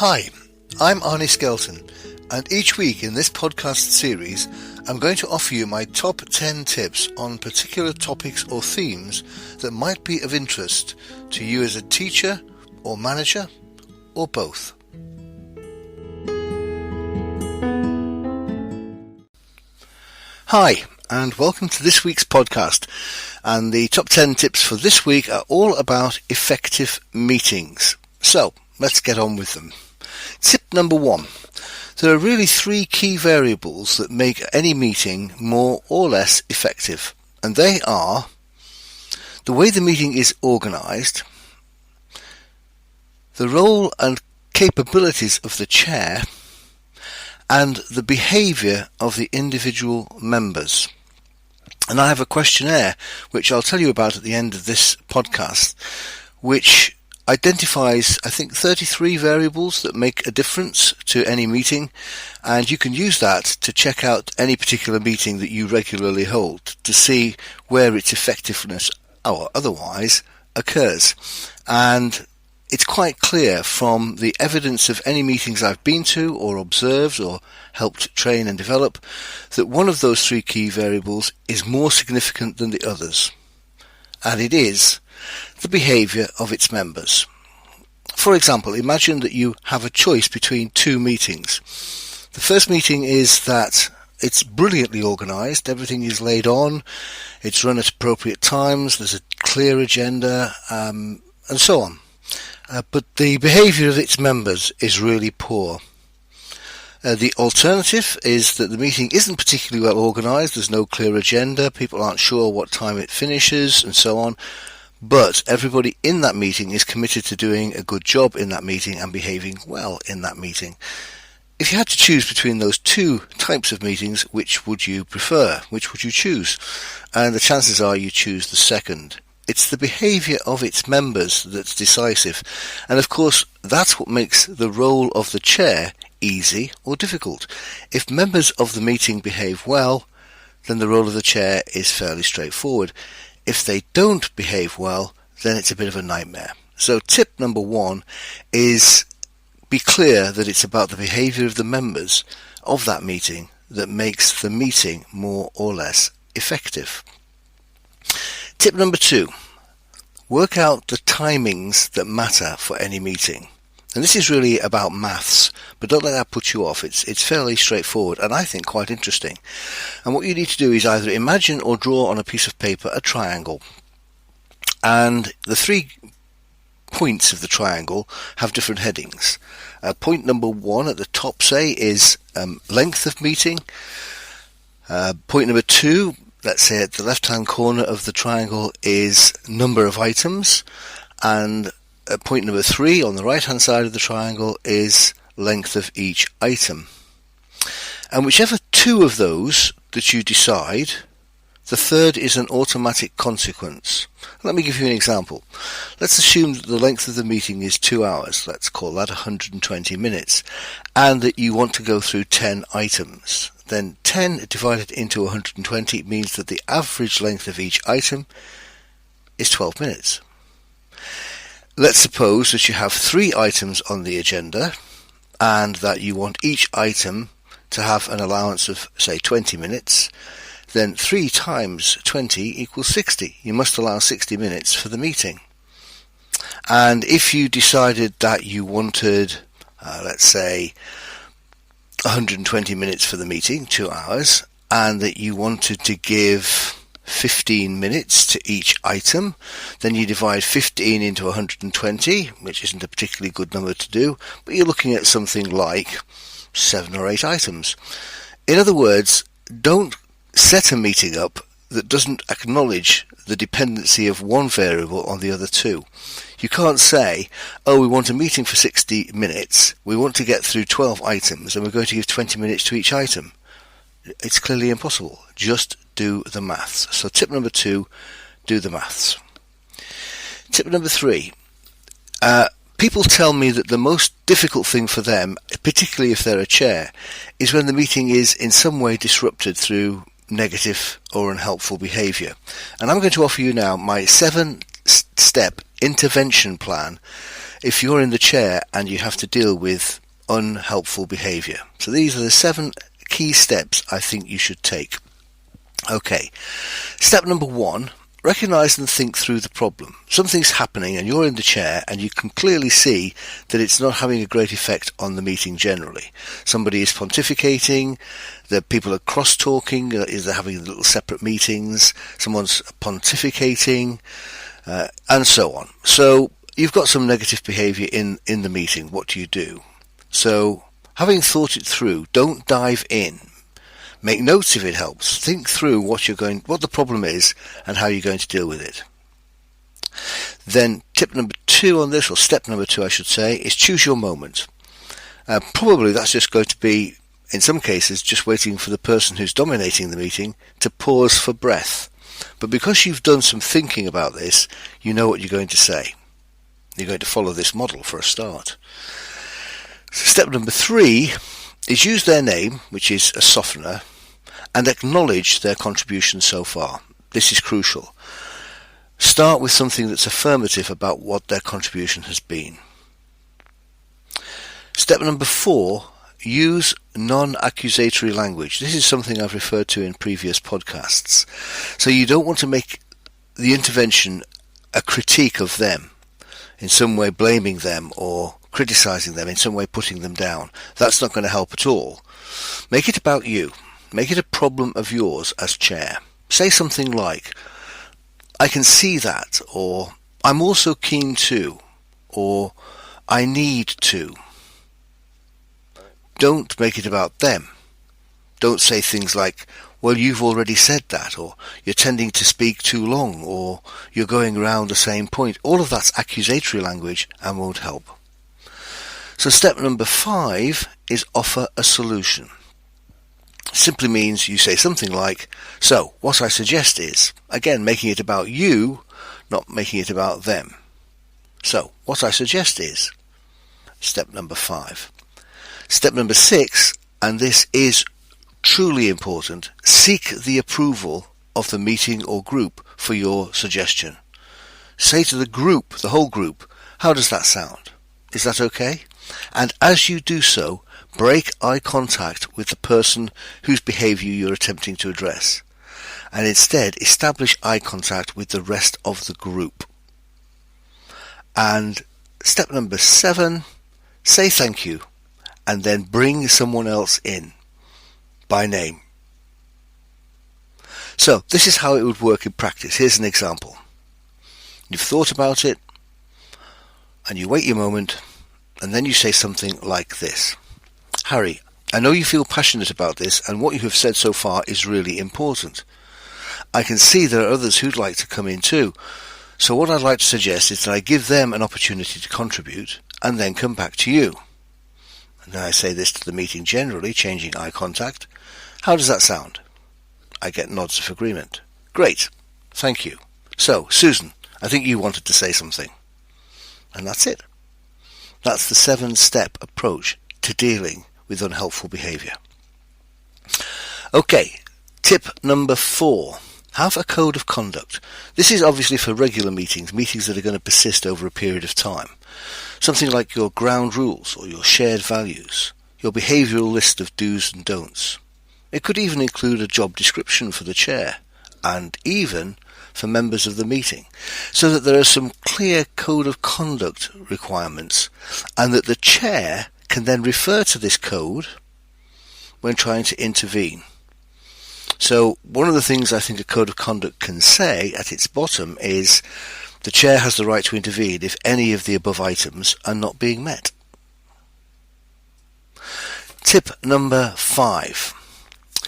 Hi, I'm Arnie Skelton, and each week in this podcast series I'm going to offer you my top 10 tips on particular topics or themes that might be of interest to you as a teacher or manager or both. Hi, and welcome to this week's podcast, and the top 10 tips for this week are all about effective meetings. So, let's get on with them. Tip number 1. There are really 3 key variables that make any meeting more or less effective, and they are the way the meeting is organised, the role and capabilities of the chair, and the behaviour of the individual members. And I have a questionnaire which I'll tell you about at the end of this podcast, which identifies, I think, 33 variables that make a difference to any meeting, and you can use that to check out any particular meeting that you regularly hold to see where its effectiveness or otherwise occurs. And it's quite clear from the evidence of any meetings I've been to or observed or helped train and develop that one of those 3 key variables is more significant than the others, and it is the behaviour of its members. For example, imagine that you have a choice between 2 meetings. The first meeting is that it's brilliantly organised, everything is laid on, it's run at appropriate times, there's a clear agenda, and so on. But the behaviour of its members is really poor. The alternative is that the meeting isn't particularly well organised, there's no clear agenda, people aren't sure what time it finishes, and so on. But everybody in that meeting is committed to doing a good job in that meeting and behaving well in that meeting. If you had to choose between those 2 types of meetings, which would you prefer? Which would you choose? And the chances are you choose the second. It's the behaviour of its members that's decisive. And of course, that's what makes the role of the chair easy or difficult. If members of the meeting behave well, then the role of the chair is fairly straightforward. If they don't behave well, then it's a bit of a nightmare. So tip number 1 is be clear that it's about the behaviour of the members of that meeting that makes the meeting more or less effective. Tip number 2, work out the timings that matter for any meeting. And this is really about maths, but don't let that put you off. It's fairly straightforward and I think quite interesting. And what you need to do is either imagine or draw on a piece of paper a triangle. And the 3 points of the triangle have different headings. Point number 1 at the top, say, is length of meeting. Point number 2, let's say at the left-hand corner of the triangle, is number of items. And point number 3 on the right hand side of the triangle is length of each item. And whichever 2 of those that you decide, the third is an automatic consequence. Let me give you an example. Let's assume that the length of the meeting is 2 hours. Let's call that 120 minutes. And that you want to go through 10 items. Then 10 divided into 120 means that the average length of each item is 12 minutes. Let's suppose that you have 3 items on the agenda and that you want each item to have an allowance of, say, 20 minutes. Then 3 times 20 equals 60. You must allow 60 minutes for the meeting. And if you decided that you wanted, let's say, 120 minutes for the meeting, 2 hours, and that you wanted to give 15 minutes to each item, then you divide 15 into 120, which isn't a particularly good number to do, but you're looking at something like 7 or 8 items. In other words, don't set a meeting up that doesn't acknowledge the dependency of one variable on the other 2. You can't say, oh, we want a meeting for 60 minutes, we want to get through 12 items, and we're going to give 20 minutes to each item. It's clearly impossible. Just do the maths. So tip number 2, do the maths. Tip number 3, people tell me that the most difficult thing for them, particularly if they're a chair, is when the meeting is in some way disrupted through negative or unhelpful behaviour. And I'm going to offer you now my 7-step intervention plan if you're in the chair and you have to deal with unhelpful behaviour. So these are the 7 key steps I think you should take. Okay, step number 1, recognise and think through the problem. Something's happening and you're in the chair and you can clearly see that it's not having a great effect on the meeting generally. Somebody is pontificating, the people are cross-talking, they're having little separate meetings, someone's pontificating, and so on. So you've got some negative behaviour in the meeting. What do you do? So having thought it through, don't dive in. Make notes if it helps. Think through what the problem is and how you're going to deal with it. Then tip number 2 on this, or step number 2 I should say, is choose your moment. Probably that's just going to be, in some cases, just waiting for the person who's dominating the meeting to pause for breath. But because you've done some thinking about this, you know what you're going to say. You're going to follow this model for a start. So step number 3 is use their name, which is a softener, and acknowledge their contribution so far. This is crucial. Start with something that's affirmative about what their contribution has been. Step number 4, use non-accusatory language. This is something I've referred to in previous podcasts. So you don't want to make the intervention a critique of them, in some way blaming them or criticising them, in some way putting them down. That's not going to help at all. Make it about you. Make it a problem of yours as chair. Say something like, I can see that, or I'm also keen to, or I need to. Don't make it about them. Don't say things like, well, you've already said that, or you're tending to speak too long, or you're going around the same point. All of that's accusatory language and won't help. So step number 5 is offer a solution. Simply means you say something like, so what I suggest is, again making it about you, not making it about them. So what I suggest is, step number 5. Step number 6, and this is truly important, seek the approval of the meeting or group for your suggestion. Say to the group, the whole group, how does that sound? Is that okay? And as you do so, break eye contact with the person whose behaviour you're attempting to address, and instead establish eye contact with the rest of the group. And step number 7, say thank you, and then bring someone else in by name. So this is how it would work in practice. Here's an example. You've thought about it, and you wait your moment, and then you say something like this. Harry, I know you feel passionate about this, and what you have said so far is really important. I can see there are others who'd like to come in too, so what I'd like to suggest is that I give them an opportunity to contribute, and then come back to you. And then I say this to the meeting generally, changing eye contact. How does that sound? I get nods of agreement. Great, thank you. So, Susan, I think you wanted to say something. And that's it. That's the 7-step approach to dealing with unhelpful behaviour. Okay, tip number 4. Have a code of conduct. This is obviously for regular meetings that are going to persist over a period of time. Something like your ground rules or your shared values, your behavioural list of do's and don'ts. It could even include a job description for the chair, and even for members of the meeting, so that there are some clear code of conduct requirements, and that the chair can then refer to this code when trying to intervene. So one of the things I think a code of conduct can say at its bottom is the chair has the right to intervene if any of the above items are not being met. Tip number 5.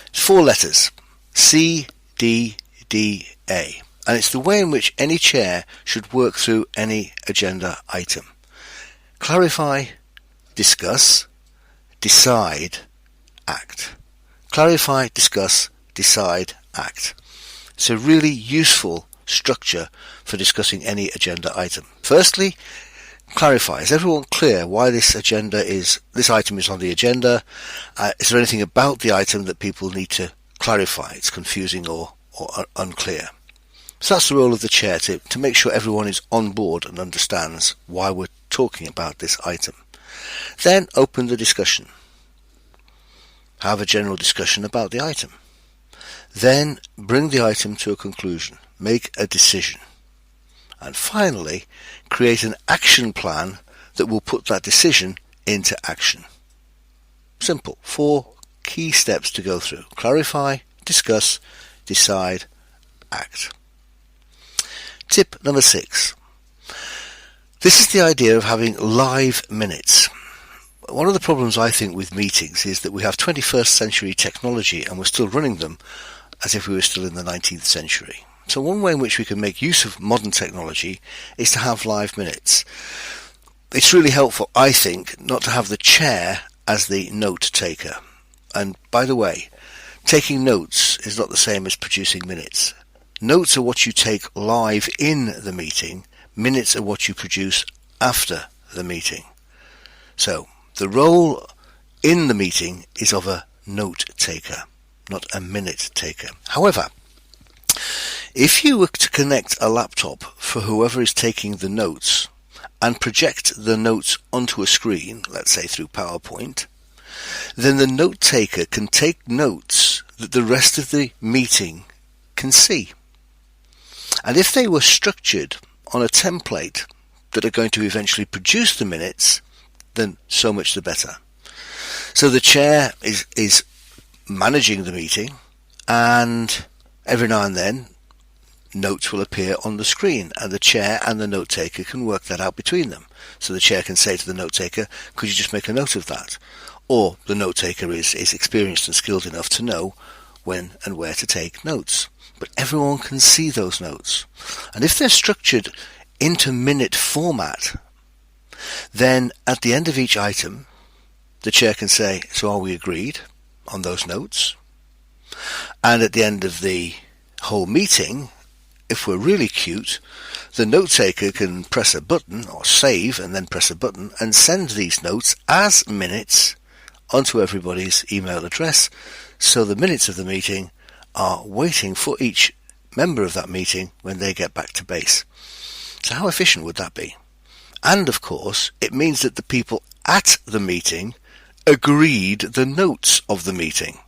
It's 4 letters. C, D, D, A. And it's the way in which any chair should work through any agenda item. Clarify, discuss, decide, act. Clarify, discuss, decide, act. It's a really useful structure for discussing any agenda item. Firstly, clarify. Is everyone clear why this item is on the agenda? Is there anything about the item that people need to clarify? It's confusing or unclear. So that's the role of the chair, to make sure everyone is on board and understands why we're talking about this item. Then open the discussion. Have a general discussion about the item. Then bring the item to a conclusion. Make a decision. And finally, create an action plan that will put that decision into action. Simple. 4 key steps to go through. Clarify, discuss, decide, act. Tip number 6. This is the idea of having live minutes. One of the problems I think with meetings is that we have 21st century technology and we're still running them as if we were still in the 19th century. So one way in which we can make use of modern technology is to have live minutes. It's really helpful, I think, not to have the chair as the note taker. And by the way, taking notes is not the same as producing minutes. Notes are what you take live in the meeting. Minutes are what you produce after the meeting. So the role in the meeting is of a note taker, not a minute taker. However, if you were to connect a laptop for whoever is taking the notes and project the notes onto a screen, let's say through PowerPoint, then the note taker can take notes that the rest of the meeting can see. And if they were structured on a template that are going to eventually produce the minutes, then so much the better. So the chair is managing the meeting, and every now and then notes will appear on the screen, and the chair and the note taker can work that out between them. So the chair can say to the note taker, could you just make a note of that? Or the note taker is experienced and skilled enough to know when and where to take notes. But everyone can see those notes. And if they're structured into minute format, then at the end of each item, the chair can say, so are we agreed on those notes? And at the end of the whole meeting, if we're really cute, the note taker can press a button or save and then press a button and send these notes as minutes onto everybody's email address, so the minutes of the meeting are waiting for each member of that meeting when they get back to base. So how efficient would that be? And of course, it means that the people at the meeting agreed the notes of the meeting.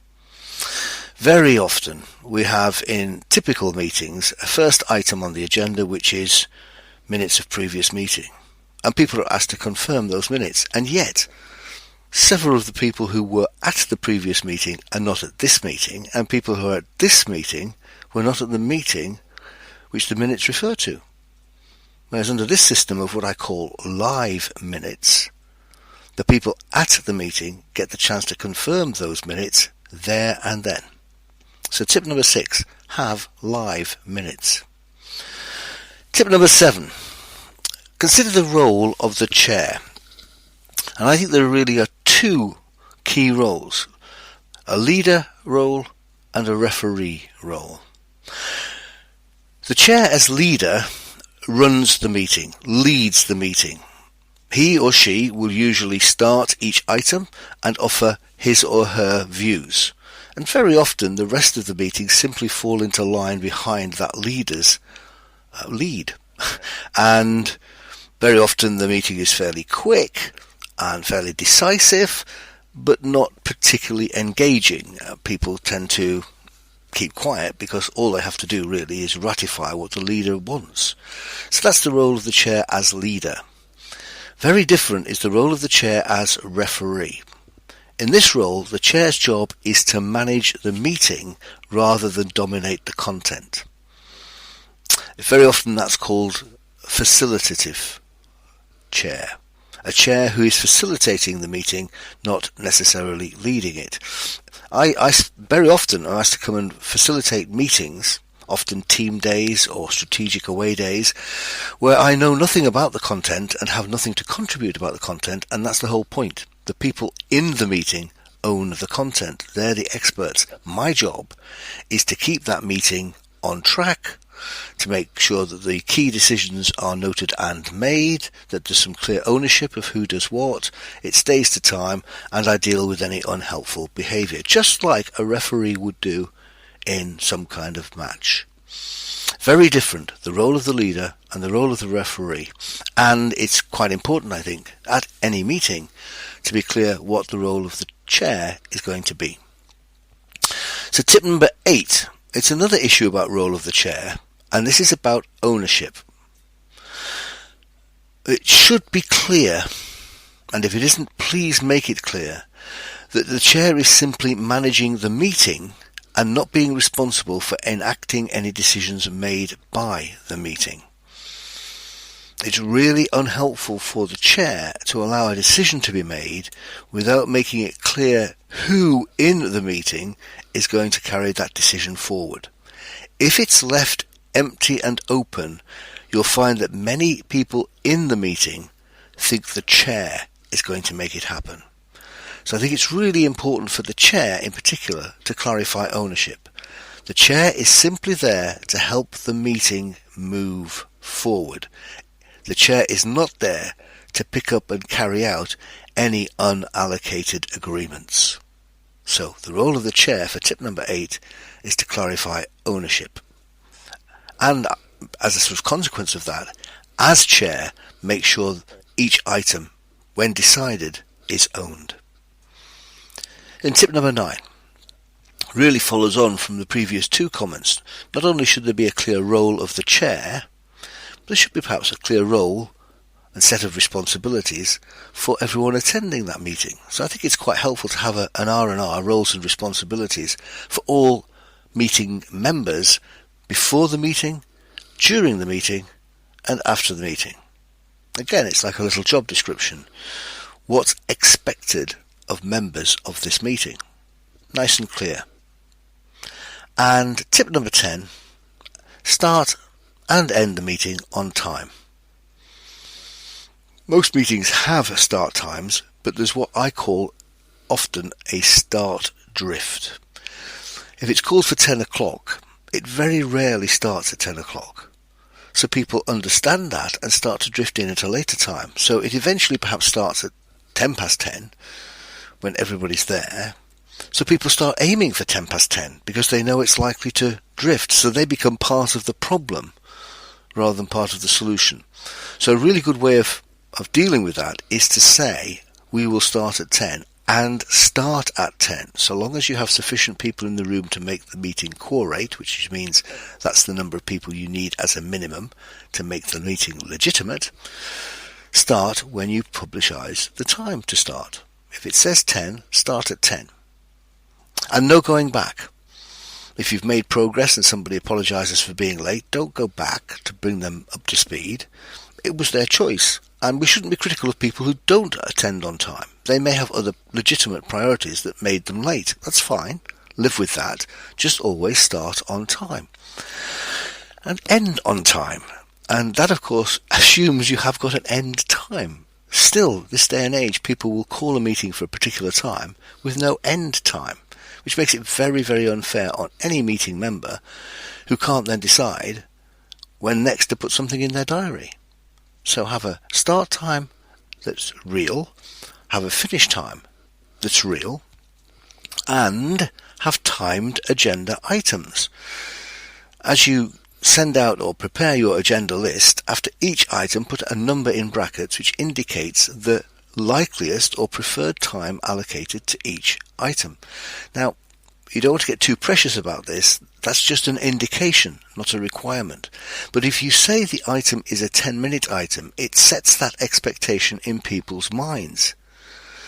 Very often we have in typical meetings a first item on the agenda which is minutes of previous meeting, and people are asked to confirm those minutes, and yet several of the people who were at the previous meeting are not at this meeting, and people who are at this meeting were not at the meeting which the minutes refer to. Whereas under this system of what I call live minutes, the people at the meeting get the chance to confirm those minutes there and then. So tip number 6, have live minutes. Tip number 7, consider the role of the chair. And I think there really are 2 key roles, a leader role and a referee role. The chair as leader runs the meeting, leads the meeting. He or she will usually start each item and offer his or her views. And very often the rest of the meeting simply fall into line behind that leader's lead. And very often the meeting is fairly quick and fairly decisive, but not particularly engaging. People tend to keep quiet because all they have to do really is ratify what the leader wants. So that's the role of the chair as leader. Very different is the role of the chair as referee. In this role, the chair's job is to manage the meeting rather than dominate the content. Very often that's called facilitative chair. A chair who is facilitating the meeting, not necessarily leading it. I very often am asked to come and facilitate meetings, often team days or strategic away days, where I know nothing about the content and have nothing to contribute about the content, and that's the whole point. The people in the meeting own the content. They're the experts. My job is to keep that meeting on track, to make sure that the key decisions are noted and made, that there's some clear ownership of who does what, it stays to time, and I deal with any unhelpful behaviour, just like a referee would do in some kind of match. Very different, the role of the leader and the role of the referee. And it's quite important, I think, at any meeting to be clear what the role of the chair is going to be. So tip number 8, it's another issue about role of the chair, and this is about ownership. It should be clear, and if it isn't, please make it clear, that the chair is simply managing the meeting and not being responsible for enacting any decisions made by the meeting. It's really unhelpful for the chair to allow a decision to be made without making it clear who in the meeting is going to carry that decision forward. If it's left empty and open, you'll find that many people in the meeting think the chair is going to make it happen. So I think it's really important for the chair in particular to clarify ownership. The chair is simply there to help the meeting move forward. The chair is not there to pick up and carry out any unallocated agreements. So the role of the chair for tip number 8 is to clarify ownership. And as a sort of consequence of that, as chair, make sure each item, when decided, is owned. And tip number 9 really follows on from the previous 2 comments. Not only should there be a clear role of the chair, but there should be perhaps a clear role and set of responsibilities for everyone attending that meeting. So I think it's quite helpful to have an R&R, roles and responsibilities, for all meeting members before the meeting, during the meeting, and after the meeting. Again, it's like a little job description. What's expected of members of this meeting? Nice and clear. And tip number 10, start and end the meeting on time. Most meetings have start times, but there's what I call often a start drift. If it's called for 10 o'clock, it very rarely starts at 10 o'clock. So people understand that and start to drift in at a later time. So it eventually perhaps starts at 10 past 10 when everybody's there. So people start aiming for 10 past 10 because they know it's likely to drift. So they become part of the problem rather than part of the solution. So a really good way of dealing with that is to say we will start at 10 and start at 10, so long as you have sufficient people in the room to make the meeting quorate, which means that's the number of people you need as a minimum to make the meeting legitimate. Start when you publicise the time to start. If it says 10, start at 10. And no going back. If you've made progress and somebody apologises for being late, don't go back to bring them up to speed. It was their choice. And we shouldn't be critical of people who don't attend on time. They may have other legitimate priorities that made them late. That's fine. Live with that. Just always start on time. And end on time. And that, of course, assumes you have got an end time. Still, this day and age, people will call a meeting for a particular time with no end time, which makes it very, very unfair on any meeting member who can't then decide when next to put something in their diary. So have a start time that's real, have a finish time that's real, and have timed agenda items. As you send out or prepare your agenda list, after each item put a number in brackets which indicates the likeliest or preferred time allocated to each item. Now, you don't want to get too precious about this. That's just an indication, not a requirement. But if you say the item is a 10-minute item, it sets that expectation in people's minds.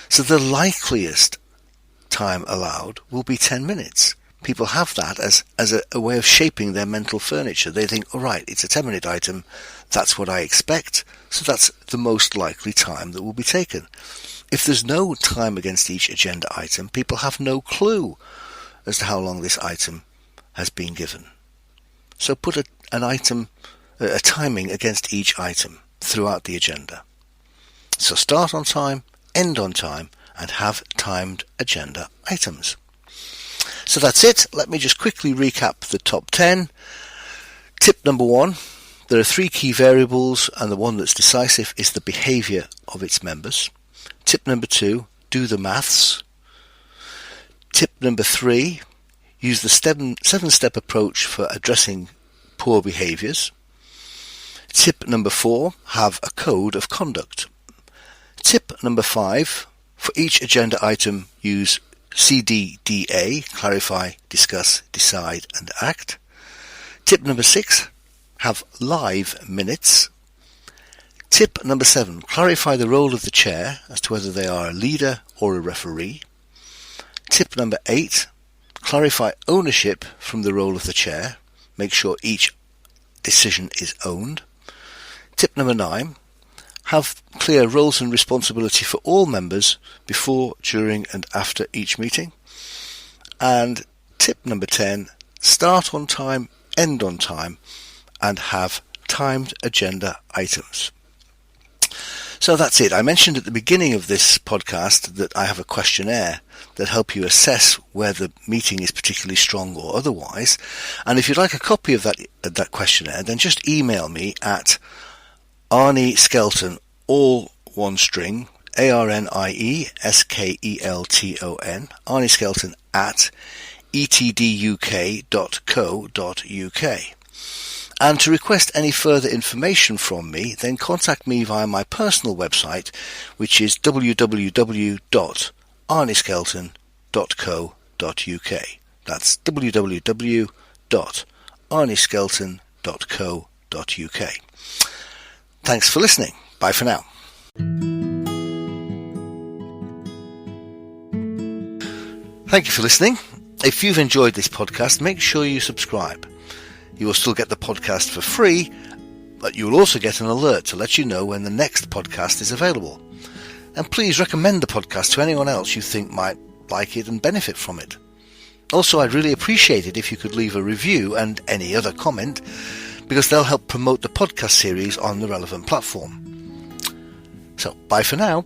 So the likeliest time allowed will be 10 minutes. People have that as a way of shaping their mental furniture. They think, all right, it's a 10-minute item, that's what I expect, so that's the most likely time that will be taken. If there's no time against each agenda item, people have no clue as to how long this item has been given. So put a timing against each item throughout the agenda. So start on time, end on time, and have timed agenda items. So that's it. Let me just quickly recap the top 10. Tip number 1, there are 3 key variables, and the one that's decisive is the behaviour of its members. Tip number 2, do the maths. Tip number 3, use the 7-step approach for addressing poor behaviours. Tip number 4, have a code of conduct. Tip number 5, for each agenda item use CDDA, clarify, discuss, decide and act. Tip number 6, have live minutes. Tip number 7, clarify the role of the chair as to whether they are a leader or a referee. Tip number 8, clarify ownership from the role of the chair. Make sure each decision is owned. Tip number 9, have clear roles and responsibility for all members before, during and after each meeting. And tip number 10, start on time, end on time, and have timed agenda items. So that's it. I mentioned at the beginning of this podcast that I have a questionnaire that help you assess whether the meeting is particularly strong or otherwise. And if you'd like a copy of that questionnaire, then just email me at Arnie Skelton, all one string, ARNIE SKELTON, Arnie Skelton at etduk.co.uk. And to request any further information from me, then contact me via my personal website, which is www.arnieskelton.co.uk. That's www.arnieskelton.co.uk. Thanks for listening. Bye for now. Thank you for listening. If you've enjoyed this podcast, make sure you subscribe. You will still get the podcast for free, but you will also get an alert to let you know when the next podcast is available. And please recommend the podcast to anyone else you think might like it and benefit from it. Also, I'd really appreciate it if you could leave a review and any other comment, because they'll help promote the podcast series on the relevant platform. So, bye for now.